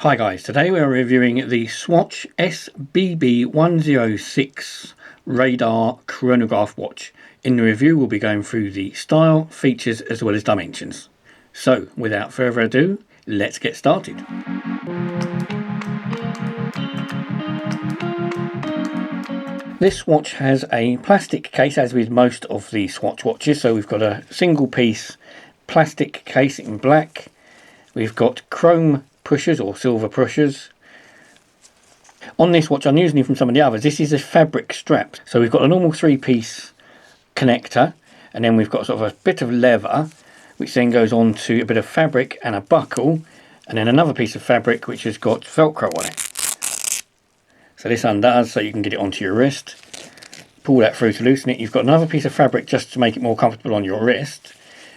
Hi guys, today we are reviewing the Swatch SBB106 Radar chronograph watch. In the review we'll be going through the style, features as well as dimensions. So without further ado, let's get started. This watch has a plastic case, as with most of the Swatch watches. So we've got a single piece plastic case in black. We've got chrome pushers or silver pushers. On this watch, unusually from some of the others, this is a fabric strap. So we've got a normal 3-piece connector, and then we've got sort of a bit of leather, which then goes on to a bit of fabric and a buckle, and then another piece of fabric which has got velcro on it. So this undoes so you can get it onto your wrist. Pull that through to loosen it. You've got another piece of fabric just to make it more comfortable on your wrist,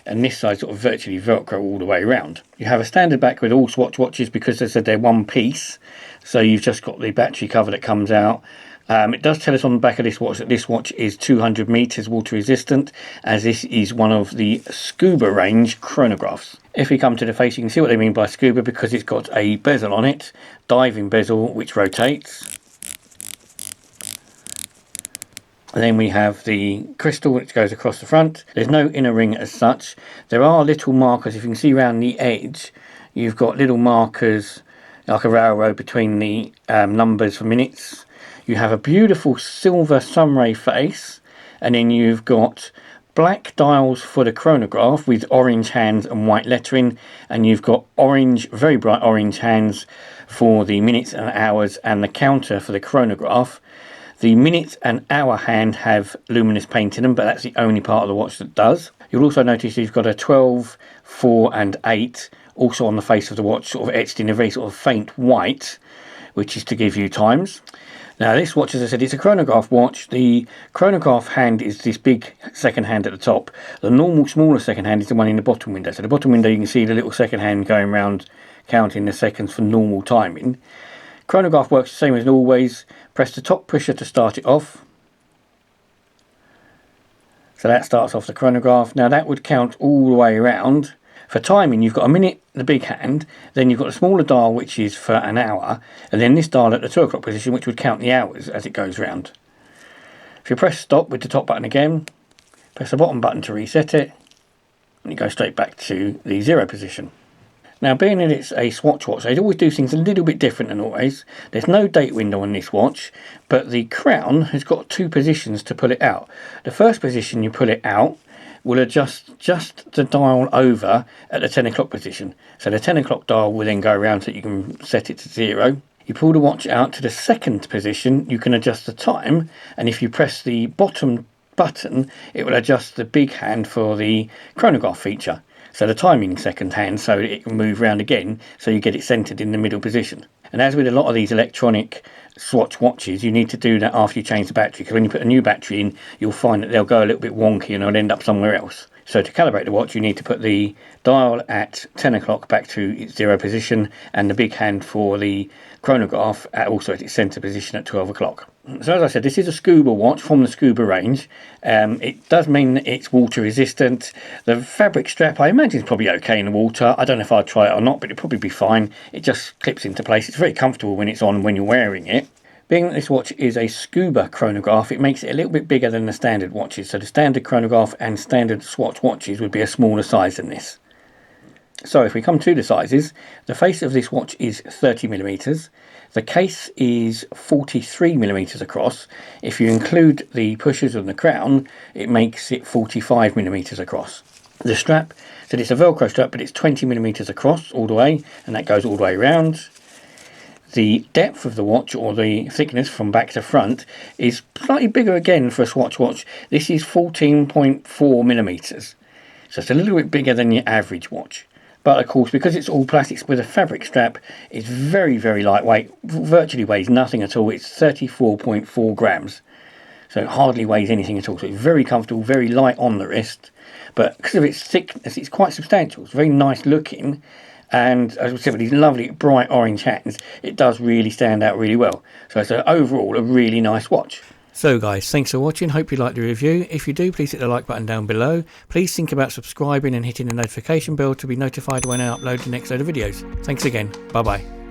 and this side sort of virtually velcro all the way around. You have a standard back with all Swatch watches because as I said they're one piece, so you've just got the battery cover that comes out. It does tell us on the back of this watch that this watch is 200 meters water resistant, as this is one of the scuba range chronographs. If we come to the face, you can see what they mean by scuba because it's got a bezel on it, diving bezel, which rotates. And then we have the crystal which goes across the front. There's no inner ring as such. There are little markers, if you can see around the edge, you've got little markers like a railroad between the numbers for minutes. You have a beautiful silver sunray face, and then you've got black dials for the chronograph with orange hands and white lettering, and you've got orange, very bright orange hands for the minutes and hours, and the counter for the chronograph. The minute and hour hand have luminous paint in them, but that's the only part of the watch that does. You'll also notice you've got a 12, 4 and 8 also on the face of the watch, sort of etched in a very sort of faint white, which is to give you times. Now this watch, as I said, it's a chronograph watch. The chronograph hand is this big second hand at the top. The normal smaller second hand is the one in the bottom window. So the bottom window you can see the little second hand going around counting the seconds for normal timing. Chronograph works the same as always. Press the top pusher to start it off. So that starts off the chronograph. Now that would count all the way around. For timing, you've got a minute, the big hand, then you've got a smaller dial which is for an hour, and then this dial at the 2 o'clock position which would count the hours as it goes round. If you press stop with the top button again, press the bottom button to reset it, and you go straight back to the 0 position. Now, being that it's a Swatch watch, they always do things a little bit different than always. There's no date window on this watch, but the crown has got 2 positions to pull it out. The first position you pull it out will adjust just the dial over at the 10 o'clock position. So the 10 o'clock dial will then go around so you can set it to 0. You pull the watch out to the second position, you can adjust the time, and if you press the bottom button, it will adjust the big hand for the chronograph feature. So the timing second hand, so it can move around again, so you get it centered in the middle position. And as with a lot of these electronic Swatch watches, you need to do that after you change the battery, because when you put a new battery in, you'll find that they'll go a little bit wonky and they'll end up somewhere else. So to calibrate the watch, you need to put the dial at 10 o'clock back to its 0 position, and the big hand for the chronograph also at its center position at 12 o'clock. So as I said, this is a scuba watch from the scuba range. It does mean that it's water resistant. The fabric strap, I imagine, is probably okay in the water. I don't know if I'd try it or not, but it'll probably be fine. It just clips into place. It's very comfortable when it's on, when you're wearing it. Being that this watch is a scuba chronograph, it makes it a little bit bigger than the standard watches. So the standard chronograph and standard Swatch watches would be a smaller size than this. So if we come to the sizes, the face of this watch is 30mm. The case is 43mm across. If you include the pushers and the crown, it makes it 45mm across. The strap, so it's a Velcro strap, but it's 20mm across all the way, and that goes all the way around. The depth of the watch, or the thickness from back to front, is slightly bigger again for a Swatch watch. This is 14.4mm. So it's a little bit bigger than your average watch. But of course, because it's all plastics with a fabric strap, it's very, very lightweight. Virtually weighs nothing at all. It's 34.4 grams. So it hardly weighs anything at all. So it's very comfortable, very light on the wrist. But because of its thickness, it's quite substantial. It's very nice looking. And as I said, with these lovely bright orange hands, it does really stand out really well. So it's overall a really nice watch. So guys, thanks for watching. Hope you liked the review. If you do, please hit the like button down below. Please think about subscribing and hitting the notification bell to be notified when I upload the next load of videos. Thanks again. Bye bye.